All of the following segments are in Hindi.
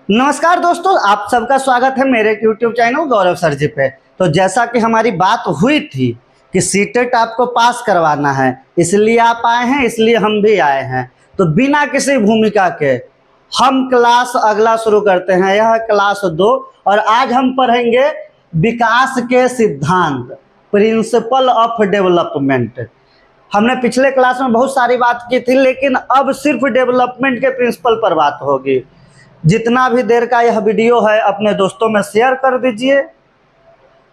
नमस्कार दोस्तों, आप सबका स्वागत है मेरे YouTube चैनल गौरव सर जी पे। तो जैसा कि हमारी बात हुई थी कि सीटेट आपको पास करवाना है, इसलिए आप आए हैं, इसलिए हम भी आए हैं। तो बिना किसी भूमिका के हम क्लास अगला शुरू करते हैं। यह क्लास 2 और आज हम पढ़ेंगे विकास के सिद्धांत, प्रिंसिपल ऑफ डेवलपमेंट। हमने पिछले क्लास में बहुत सारी बात की थी, लेकिन अब सिर्फ डेवलपमेंट के प्रिंसिपल पर बात होगी। जितना भी देर का यह वीडियो है अपने दोस्तों में शेयर कर दीजिए,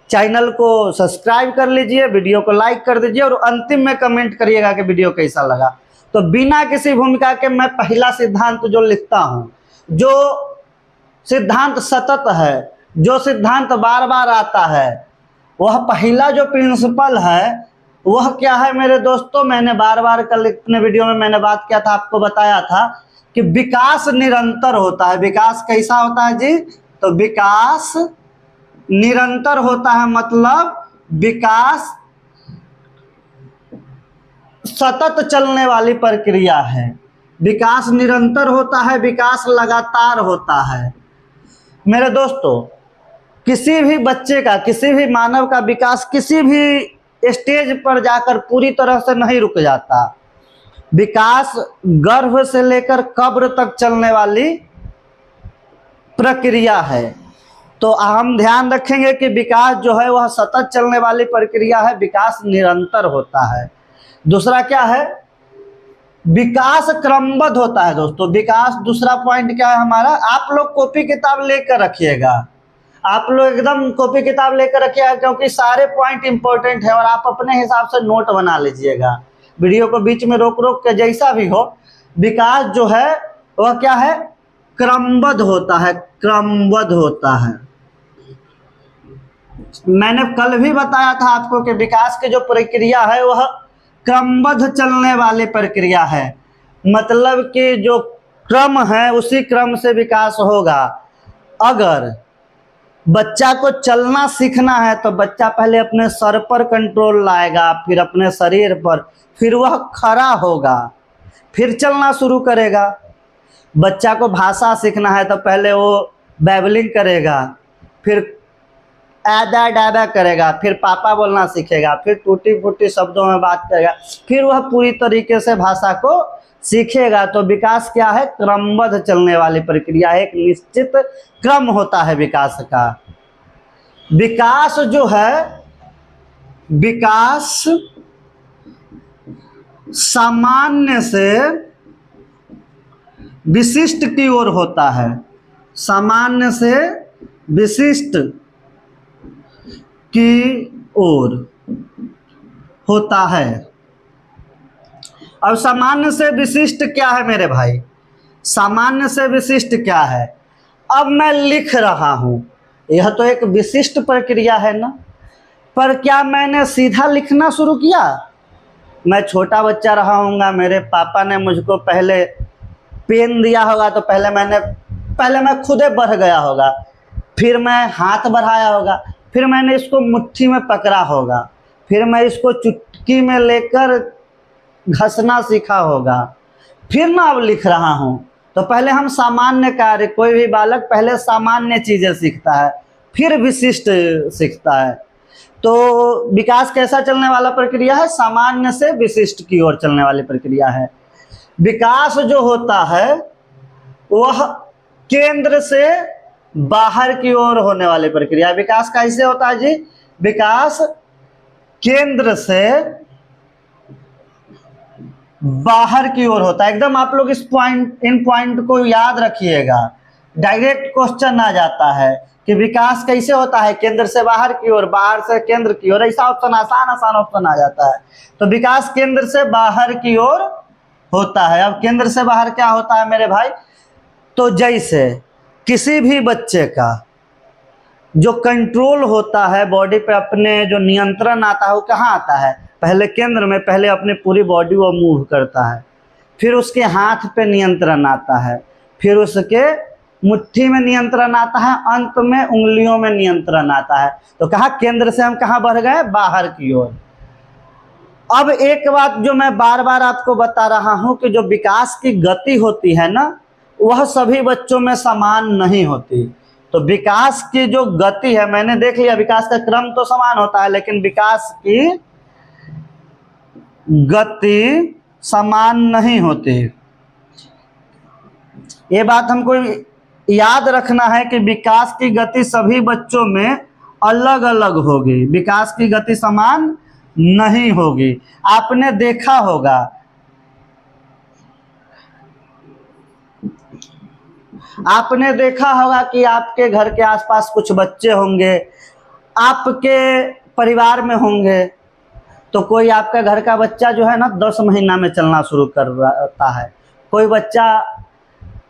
चैनल को सब्सक्राइब कर लीजिए, वीडियो को लाइक कर दीजिए और अंतिम में कमेंट करिएगा कि वीडियो कैसा लगा। तो बिना किसी भूमिका के मैं पहला सिद्धांत जो लिखता हूँ, जो सिद्धांत सतत है, जो सिद्धांत बार बार आता है, वह पहला जो प्रिंसिपल है वह क्या है मेरे दोस्तों। मैंने बार बार कल अपने वीडियो में मैंने बात किया था, आपको बताया था कि विकास निरंतर होता है। विकास कैसा होता है जी? तो विकास निरंतर होता है, मतलब विकास सतत चलने वाली प्रक्रिया है। विकास निरंतर होता है, विकास लगातार होता है। मेरे दोस्तों, किसी भी बच्चे का, किसी भी मानव का विकास किसी भी स्टेज पर जाकर पूरी तरह से नहीं रुक जाता। विकास गर्भ से लेकर कब्र तक चलने वाली प्रक्रिया है। तो हम ध्यान रखेंगे कि विकास जो है वह सतत चलने वाली प्रक्रिया है, विकास निरंतर होता है। दूसरा क्या है? विकास क्रमबद्ध होता है दोस्तों। विकास दूसरा पॉइंट क्या है हमारा? आप लोग कॉपी किताब लेकर रखिएगा, आप लोग एकदम कॉपी किताब लेकर रखिएगा, क्योंकि सारे पॉइंट इंपॉर्टेंट है और आप अपने हिसाब से नोट बना लीजिएगा। वीडियो को बीच में रोक रोक के जैसा भी हो, विकास जो है वह क्या है? क्रमबद्ध होता है, क्रमबद्ध होता है। मैंने कल भी बताया था आपको कि विकास की जो प्रक्रिया है वह क्रमबद्ध चलने वाली प्रक्रिया है, मतलब कि जो क्रम है उसी क्रम से विकास होगा। अगर बच्चा को चलना सीखना है तो बच्चा पहले अपने सर पर कंट्रोल लाएगा, फिर अपने शरीर पर, फिर वह खड़ा होगा, फिर चलना शुरू करेगा। बच्चा को भाषा सीखना है तो पहले वो बैबलिंग करेगा, फिर ऐदा डाबा करेगा, फिर पापा बोलना सीखेगा, फिर टूटी फूटी शब्दों में बात करेगा, फिर वह पूरी तरीके से भाषा को सीखेगा। तो विकास क्या है? क्रमबद्ध चलने वाली प्रक्रिया है, एक निश्चित क्रम होता है विकास का। विकास जो है, विकास सामान्य से विशिष्ट की ओर होता है, सामान्य से विशिष्ट की ओर होता है। अब सामान्य से विशिष्ट क्या है मेरे भाई? सामान्य से विशिष्ट क्या है? अब मैं लिख रहा हूं, यह तो एक विशिष्ट प्रक्रिया है ना, पर क्या मैंने सीधा लिखना शुरू किया? मैं छोटा बच्चा रहा हूँगा, मेरे पापा ने मुझको पहले पेन दिया होगा तो पहले मैं खुदे बढ़ गया होगा, फिर मैं हाथ बढ़ाया होगा, फिर मैंने इसको मुट्ठी में पकड़ा होगा, फिर मैं इसको चुटकी में लेकर घसना सीखा होगा, फिर मैं अब लिख रहा हूँ। तो पहले हम सामान्य कार्य, कोई भी बालक पहले सामान्य चीज़ें सीखता है, फिर विशिष्ट सीखता है। तो विकास कैसा चलने वाला प्रक्रिया है? सामान्य से विशिष्ट की ओर चलने वाली प्रक्रिया है। विकास जो होता है वह केंद्र से बाहर की ओर होने वाली प्रक्रिया। विकास कैसे होता है जी? विकास केंद्र से बाहर की ओर होता है। एकदम आप लोग इन पॉइंट को याद रखिएगा, डायरेक्ट क्वेश्चन आ जाता है कि विकास कैसे होता है? केंद्र से बाहर की ओर, बाहर से केंद्र की ओर, ऐसा ऑप्शन आसान ऑप्शन आ जाता है। तो विकास केंद्र से बाहर की ओर होता है। अब केंद्र से बाहर क्या होता है मेरे भाई? तो जैसे किसी भी बच्चे का जो कंट्रोल होता है बॉडी पे, अपने जो नियंत्रण आता है वो कहाँ आता है? पहले केंद्र में, पहले अपनी पूरी बॉडी वो मूव करता है, फिर उसके हाथ पे नियंत्रण आता है, फिर उसके मुट्ठी में नियंत्रण आता है, अंत में उंगलियों में नियंत्रण आता है। तो कहाँ केंद्र से हम कहाँ बढ़ गए? बाहर की ओर। अब एक बात जो मैं बार बार आपको बता रहा हूं कि जो विकास की गति होती है ना, वह सभी बच्चों में समान नहीं होती। तो विकास की जो गति है, मैंने देख लिया विकास का क्रम तो समान होता है, लेकिन विकास की गति समान नहीं होती। ये बात हमको याद रखना है कि विकास की गति सभी बच्चों में अलग अलग होगी, विकास की गति समान नहीं होगी। आपने देखा होगा, आपने देखा होगा कि आपके घर के आसपास कुछ बच्चे होंगे, आपके परिवार में होंगे, तो कोई आपका घर का बच्चा जो है ना 10 महीना में चलना शुरू करता है, कोई बच्चा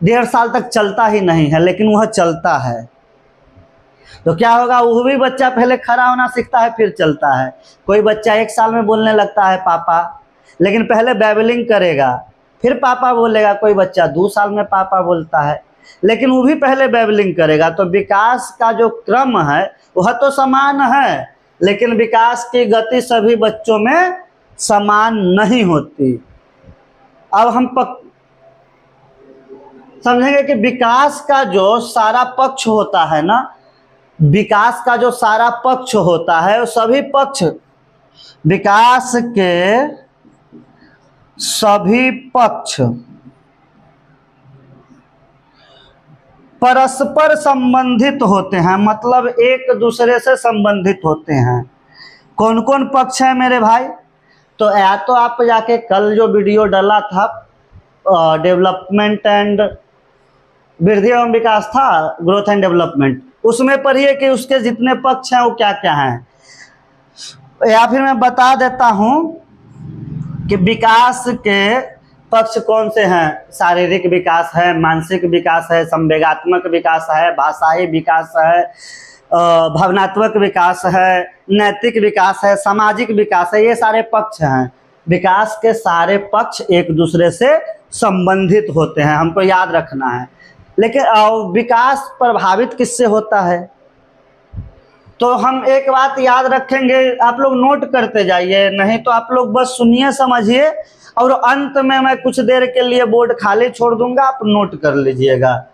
1.5 साल तक चलता ही नहीं है, लेकिन वह चलता है। तो क्या होगा, वो भी बच्चा पहले खड़ा होना सीखता है फिर चलता है। कोई बच्चा 1 साल में बोलने लगता है पापा, लेकिन पहले बैबलिंग करेगा फिर पापा बोलेगा। कोई बच्चा 2 साल में पापा बोलता है, लेकिन वो भी पहले बैबलिंग करेगा। तो विकास का जो क्रम है वह तो समान है, लेकिन विकास की गति सभी बच्चों में समान नहीं होती। अब हम समझेंगे कि विकास का जो सारा पक्ष होता है ना, विकास का जो सारा पक्ष होता है वो सभी पक्ष, विकास के सभी पक्ष परस्पर संबंधित होते हैं, मतलब एक दूसरे से संबंधित होते हैं। कौन कौन पक्ष है मेरे भाई? तो या तो आप जाके कल जो वीडियो डाला था डेवलपमेंट एंड वृद्धि एवं विकास था, ग्रोथ एंड डेवलपमेंट, उसमें पढ़िए कि उसके जितने पक्ष हैं वो क्या क्या हैं। या फिर मैं बता देता हूं कि विकास के पक्ष कौन से हैं। शारीरिक विकास है, मानसिक विकास है, संवेगात्मक विकास है, भाषाई विकास है, भावनात्मक विकास है, नैतिक विकास है, सामाजिक विकास है। ये सारे पक्ष हैं। विकास के सारे पक्ष एक दूसरे से संबंधित होते हैं, हमको याद रखना है। लेकिन विकास प्रभावित किससे होता है? तो हम एक बात याद रखेंगे, आप लोग नोट करते जाइए, नहीं तो आप लोग बस सुनिए समझिए, और अंत में मैं कुछ देर के लिए बोर्ड खाली छोड़ दूंगा, आप नोट कर लीजिएगा।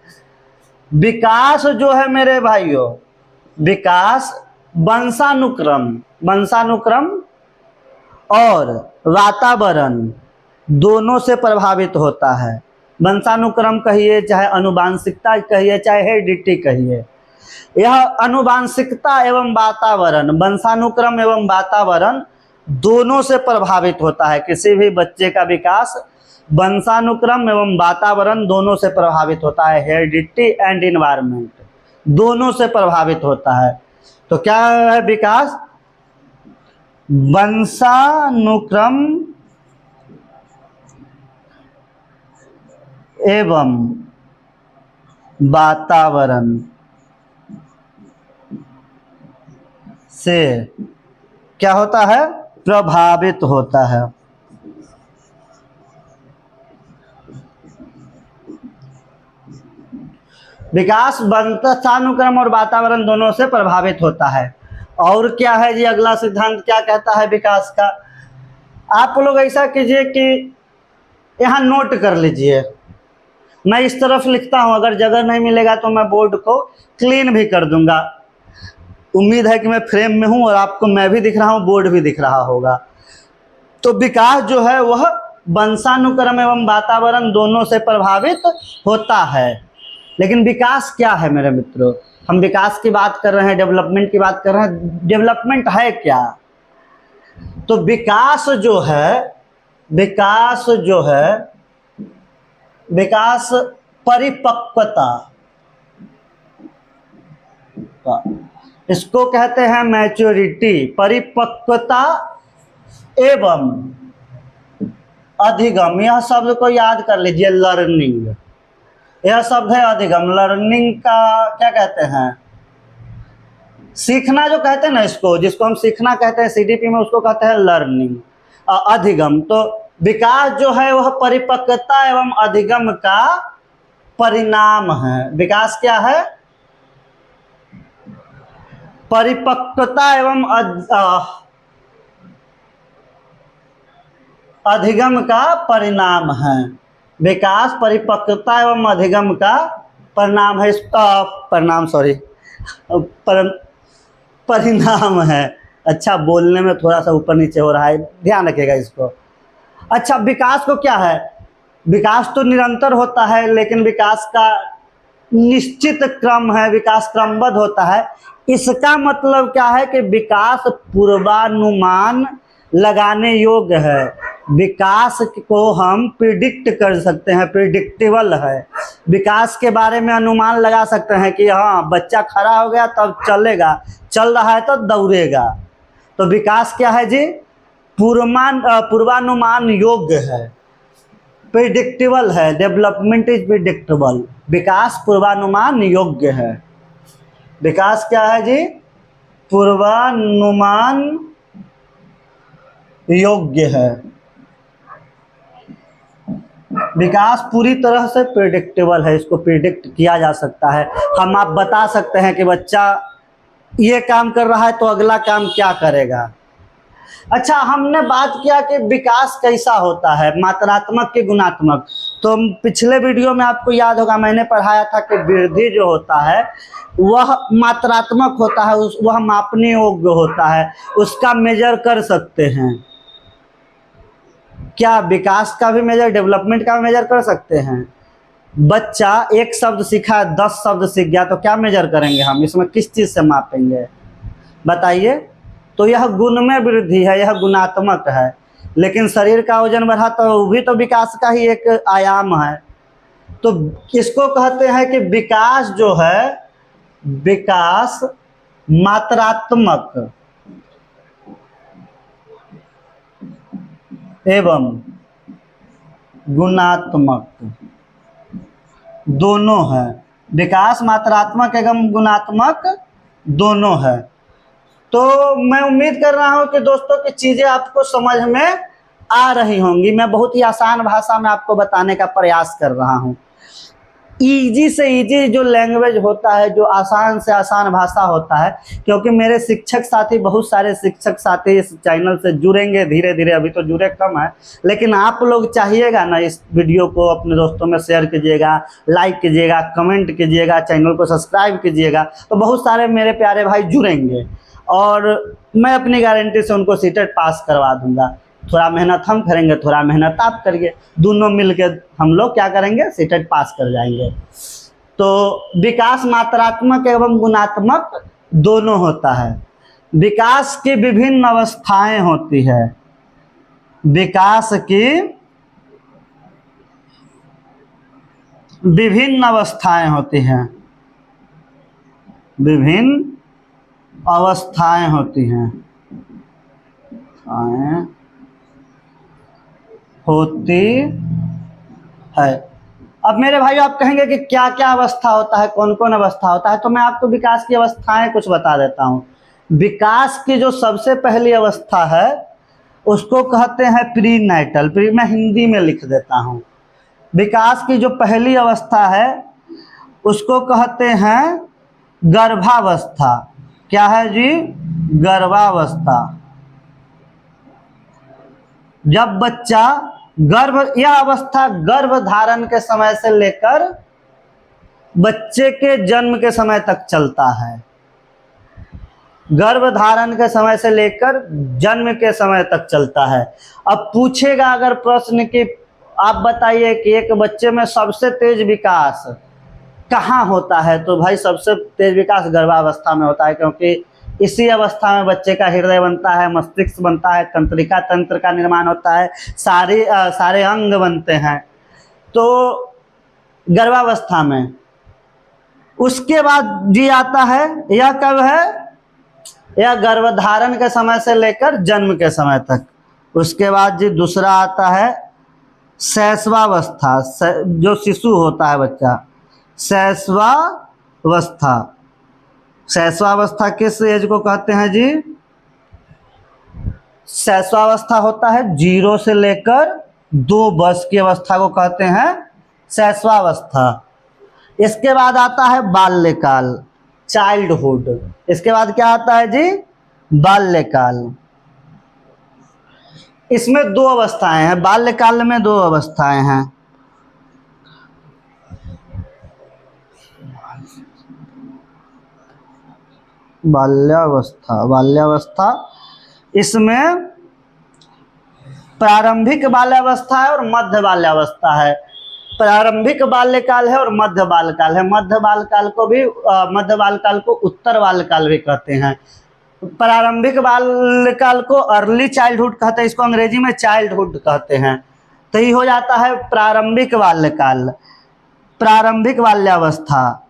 विकास जो है मेरे भाइयों, विकास वंशानुक्रम और वातावरण दोनों से प्रभावित होता है। वंशानुक्रम कहिए, चाहे अनुवांशिकता कहिए, चाहे हेरिडिटी कहिए, यह अनुवांशिकता एवं वातावरण, वंशानुक्रम एवं वातावरण दोनों से प्रभावित होता है। किसी भी बच्चे का विकास वंशानुक्रम एवं वातावरण दोनों से प्रभावित होता है, हेरिडिटी एंड एनवायरनमेंट दोनों से प्रभावित होता है। तो क्या है विकास? वंशानुक्रम एवं वातावरण से क्या होता है? प्रभावित होता है। विकास वंशानुक्रम और वातावरण दोनों से प्रभावित होता है। और क्या है जी अगला सिद्धांत क्या कहता है विकास का? आप लोग ऐसा कीजिए कि यहाँ नोट कर लीजिए, मैं इस तरफ लिखता हूँ, अगर जगह नहीं मिलेगा तो मैं बोर्ड को क्लीन भी कर दूंगा। उम्मीद है कि मैं फ्रेम में हूँ और आपको मैं भी दिख रहा हूँ, बोर्ड भी दिख रहा होगा। तो विकास जो है वह वंशानुक्रम एवं वातावरण दोनों से प्रभावित होता है। लेकिन विकास क्या है मेरे मित्रों? हम विकास की बात कर रहे हैं, डेवलपमेंट की बात कर रहे हैं। डेवलपमेंट है क्या? तो विकास परिपक्वता, इसको कहते हैं मैच्योरिटी। परिपक्वता एवं अधिगम, यह शब्द को याद कर लीजिए, लर्निंग, यह शब्द है अधिगम। लर्निंग का क्या कहते हैं? सीखना जो कहते हैं ना, इसको जिसको हम सीखना कहते हैं सीडीपी में, उसको कहते हैं लर्निंग। अधिगम, तो विकास जो है वह परिपक्वता एवं अधिगम का परिणाम है। विकास क्या है? परिपक्वता एवं अधिगम का परिणाम है। विकास परिपक्वता एवं अधिगम का परिणाम है, परिणाम है। अच्छा, बोलने में थोड़ा सा ऊपर नीचे हो रहा है, ध्यान रखिएगा इसको। अच्छा, विकास को क्या है, विकास तो निरंतर होता है, लेकिन विकास का निश्चित क्रम है, विकास क्रमबद्ध होता है। इसका मतलब क्या है कि विकास पूर्वानुमान लगाने योग्य है, विकास को हम प्रिडिक्ट कर सकते हैं, प्रिडिक्टेबल है। विकास के बारे में अनुमान लगा सकते हैं कि हाँ, बच्चा खड़ा हो गया तब चलेगा, चल रहा है तो दौड़ेगा। तो विकास क्या है जी, पूर्वानुमान योग्य है, प्रिडिक्टेबल है। डेवलपमेंट इज प्रिडिक्टेबल, विकास पूर्वानुमान योग्य है। विकास क्या है जी, पूर्वानुमान योग्य है। विकास पूरी तरह से प्रिडिक्टेबल है, इसको प्रिडिक्ट किया जा सकता है। आप बता सकते हैं कि बच्चा ये काम कर रहा है तो अगला काम क्या करेगा। अच्छा, हमने बात किया कि विकास कैसा होता है, मात्रात्मक कि गुणात्मक। तो पिछले वीडियो में आपको याद होगा मैंने पढ़ाया था कि वृद्धि जो होता है वह मात्रात्मक होता है, वह मापने योग्य होता है, उसका मेजर कर सकते हैं। क्या विकास का भी मेजर, डेवलपमेंट का भी मेजर कर सकते हैं। बच्चा एक शब्द सीखा, 10 शब्द सीख गया, तो क्या मेजर करेंगे हम, इसमें किस चीज़ से मापेंगे बताइए। तो यह गुण में वृद्धि है, यह गुणात्मक है। लेकिन शरीर का वजन बढ़ा तो वो भी तो विकास का ही एक आयाम है। तो इसको कहते हैं कि विकास जो है, विकास मात्रात्मक एवं गुणात्मक दोनों है। विकास मात्रात्मक एवं गुणात्मक दोनों है। तो मैं उम्मीद कर रहा हूं कि दोस्तों की चीज़ें आपको समझ में आ रही होंगी। मैं बहुत ही आसान भाषा में आपको बताने का प्रयास कर रहा हूं। ईजी से ईजी जो लैंग्वेज होता है, जो आसान से आसान भाषा होता है, क्योंकि मेरे शिक्षक साथी, बहुत सारे शिक्षक साथी इस चैनल से जुड़ेंगे धीरे धीरे, अभी तो जुड़े कम है, लेकिन आप लोग चाहिएगा ना, इस वीडियो को अपने दोस्तों में शेयर कीजिएगा, लाइक कीजिएगा, कमेंट कीजिएगा, चैनल को सब्सक्राइब कीजिएगा, तो बहुत सारे मेरे प्यारे भाई जुड़ेंगे और मैं अपनी गारंटी से उनको सीटेट पास करवा दूंगा। थोड़ा मेहनत हम करेंगे, थोड़ा मेहनत आप करिए, दोनों मिलकर हम लोग क्या करेंगे, सीटेट पास कर जाएंगे। तो विकास मात्रात्मक एवं गुणात्मक दोनों होता है। विकास की विभिन्न अवस्थाएं होती है, विकास की विभिन्न अवस्थाएं होती हैं, विभिन्न अवस्थाएं होती हैं, होती है। अब मेरे भाई आप कहेंगे कि क्या क्या अवस्था होता है, कौन कौन अवस्था होता है, तो मैं आपको विकास की अवस्थाएं कुछ बता देता हूँ। विकास की जो सबसे पहली अवस्था है उसको कहते हैं प्री नाइटल, मैं हिंदी में लिख देता हूँ। विकास की जो पहली अवस्था है उसको कहते हैं गर्भावस्था। क्या है जी, गर्भावस्था। जब बच्चा यह अवस्था गर्भ धारण के समय से लेकर बच्चे के जन्म के समय तक चलता है। गर्भ धारण के समय से लेकर जन्म के समय तक चलता है। अब पूछेगा अगर प्रश्न कि आप बताइए कि एक बच्चे में सबसे तेज विकास कहाँ होता है, तो भाई सबसे तेज विकास गर्भावस्था में होता है, क्योंकि इसी अवस्था में बच्चे का हृदय बनता है, मस्तिष्क बनता है, तंत्रिका तंत्र का निर्माण होता है, सारे अंग बनते हैं। तो गर्भावस्था में उसके बाद जी आता है, यह कब है, यह गर्भधारण के समय से लेकर जन्म के समय तक। उसके बाद जी दूसरा आता है शैशवावस्था, जो शिशु होता है बच्चा, शैशवावस्था। शैशवावस्था किस एज को कहते हैं जी, शैशवावस्था होता है 0 से लेकर 2 वर्ष की अवस्था को कहते हैं शैशवावस्था। इसके बाद आता है बाल्यकाल, चाइल्डहुड। इसके बाद क्या आता है जी, बाल्यकाल। इसमें 2 अवस्थाएं हैं, बाल्यकाल में 2 अवस्थाएं हैं। बाल्यावस्था, बाल्यावस्था इसमें प्रारंभिक बाल्यावस्था है और मध्य बाल्यावस्था है। प्रारंभिक बाल्यकाल है और मध्य बाल्यकाल है। मध्य बाल्यकाल को उत्तर बाल्यकाल भी कहते हैं। प्रारंभिक बाल्यकाल को अर्ली चाइल्डहुड कहते हैं, इसको अंग्रेजी में चाइल्डहुड कहते हैं। तो ये हो जाता है प्रारंभिक बाल्यकाल, प्रारंभिक बाल्यावस्था,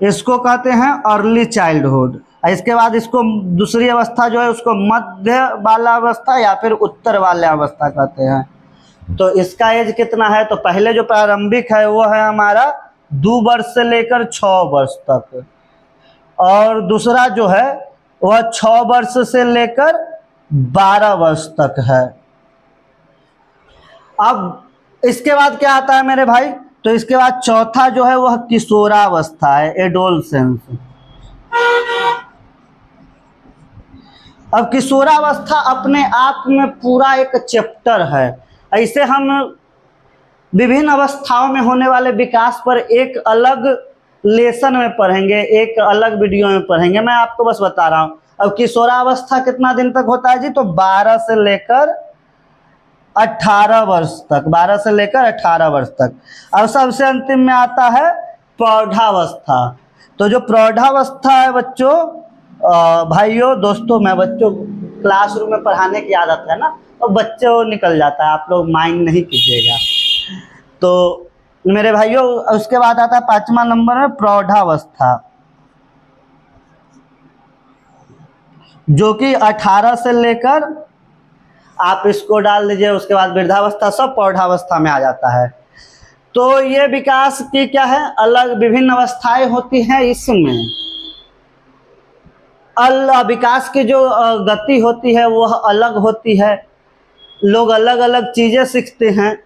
इसको कहते हैं अर्ली चाइल्डहुड। इसके बाद इसको दूसरी अवस्था जो है उसको मध्य बाल्यावस्था या फिर उत्तर बाल्यावस्था कहते हैं। तो इसका एज कितना है, तो पहले जो प्रारंभिक है वो है हमारा 2 वर्ष से लेकर 6 वर्ष तक, और दूसरा जो है वह 6 वर्ष से लेकर 12 वर्ष तक है। अब इसके बाद क्या आता है मेरे भाई, तो इसके बाद चौथा जो है वह किशोरावस्था है, एडोलसेंस। अब किशोरावस्था अपने आप में पूरा एक चैप्टर है। ऐसे हम विभिन्न अवस्थाओं में होने वाले विकास पर एक अलग लेसन में पढ़ेंगे, एक अलग वीडियो में पढ़ेंगे। मैं आपको बस बता रहा हूँ। अब किशोरावस्था कितना दिन तक होता है जी, तो 12 से लेकर 18 वर्ष तक, 12 से लेकर 18 वर्ष तक। अब सबसे अंतिम में आता है प्रौढ़ावस्था। तो जो प्रौढ़ावस्था है बच्चों, भाइयों दोस्तों, मैं बच्चों क्लासरूम में पढ़ाने की आदत है ना, तो बच्चे वो निकल जाता है, आप लोग माइंड नहीं कीजिएगा। तो मेरे भाइयों उसके बाद आता है 5वां नंबर में प्रौढ़ावस्था, जो कि 18 से लेकर, आप इसको डाल दीजिए, उसके बाद वृद्धावस्था, सब प्रौढ़ावस्था में आ जाता है। तो ये विकास की क्या है, अलग विभिन्न अवस्थाएं होती हैं। इसमें विकास की जो गति होती है वह अलग होती है, लोग अलग अलग चीज़ें सीखते हैं।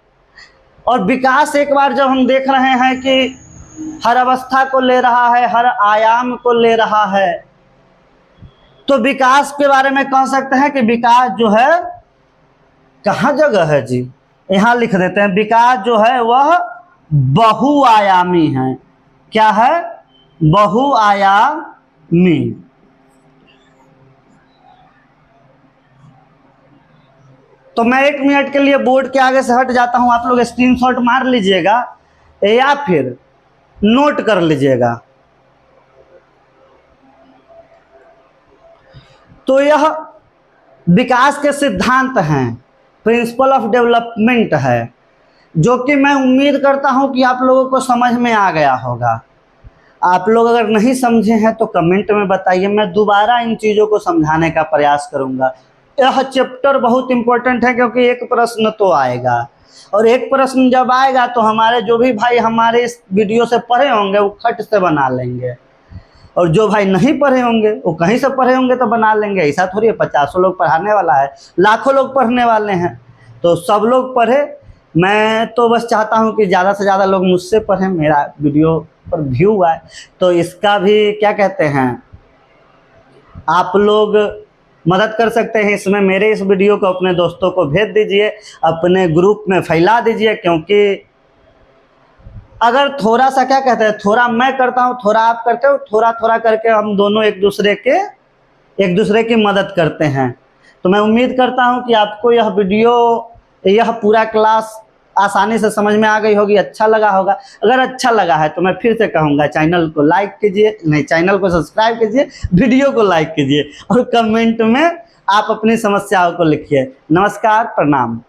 और विकास एक बार जब हम देख रहे हैं कि हर अवस्था को ले रहा है, हर आयाम को ले रहा है, तो विकास के बारे में कह सकते हैं कि विकास जो है, कहाँ जगह है जी, यहाँ लिख देते हैं, विकास जो है वह बहुआयामी है। क्या है, बहुआयामी। तो मैं 1 मिनट के लिए बोर्ड के आगे से हट जाता हूं, आप लोग स्क्रीनशॉट मार लीजिएगा या फिर नोट कर लीजिएगा। तो यह विकास के सिद्धांत हैं, प्रिंसिपल ऑफ डेवलपमेंट है, जो कि मैं उम्मीद करता हूं कि आप लोगों को समझ में आ गया होगा। आप लोग अगर नहीं समझे हैं तो कमेंट में बताइए, मैं दोबारा इन चीज़ों को समझाने का प्रयास करूंगा। यह चैप्टर बहुत इंपॉर्टेंट है क्योंकि एक प्रश्न तो आएगा, और एक प्रश्न जब आएगा तो हमारे जो भी भाई हमारे इस वीडियो से पढ़े होंगे वो खट से बना लेंगे, और जो भाई नहीं पढ़े होंगे वो कहीं से पढ़े होंगे तो बना लेंगे। ऐसा थोड़ी है 50 लोग पढ़ाने वाला है, लाखों लोग पढ़ने वाले हैं, तो सब लोग पढ़े। मैं तो बस चाहता हूँ कि ज़्यादा से ज़्यादा लोग मुझसे पढ़ें, मेरा वीडियो पर व्यू आए। तो इसका भी क्या कहते हैं, आप लोग मदद कर सकते हैं इसमें। मेरे इस वीडियो को अपने दोस्तों को भेज दीजिए, अपने ग्रुप में फैला दीजिए, क्योंकि अगर थोड़ा सा क्या कहते हैं, थोड़ा मैं करता हूँ, थोड़ा आप करते हो, थोड़ा थोड़ा करके हम दोनों एक दूसरे की मदद करते हैं। तो मैं उम्मीद करता हूँ कि आपको यह वीडियो, यह पूरा क्लास आसानी से समझ में आ गई होगी, अच्छा लगा होगा। अगर अच्छा लगा है तो मैं फिर से कहूँगा, चैनल को लाइक कीजिए, नहीं चैनल को सब्सक्राइब कीजिए, वीडियो को लाइक कीजिए, और कमेंट में आप अपनी समस्याओं को लिखिए। नमस्कार, प्रणाम।